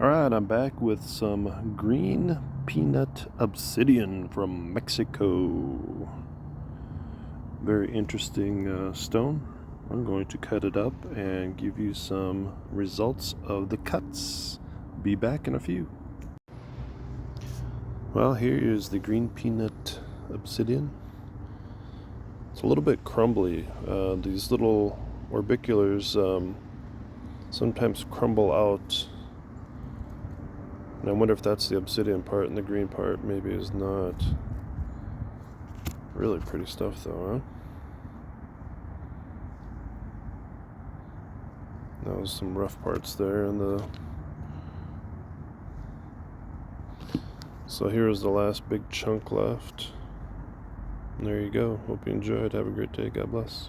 Alright, I'm back with some green peanut obsidian from Mexico. Very interesting stone. I'm going to cut it up and give you some results of the cuts. Be back in a few. Well, here is the green peanut obsidian. It's a little bit crumbly. These little orbiculars sometimes crumble out. And I wonder if that's the obsidian part and the green part maybe is not. Really pretty stuff though, huh? That was some rough parts there and so here's the last big chunk left. And there you go. Hope you enjoyed. Have a great day. God bless.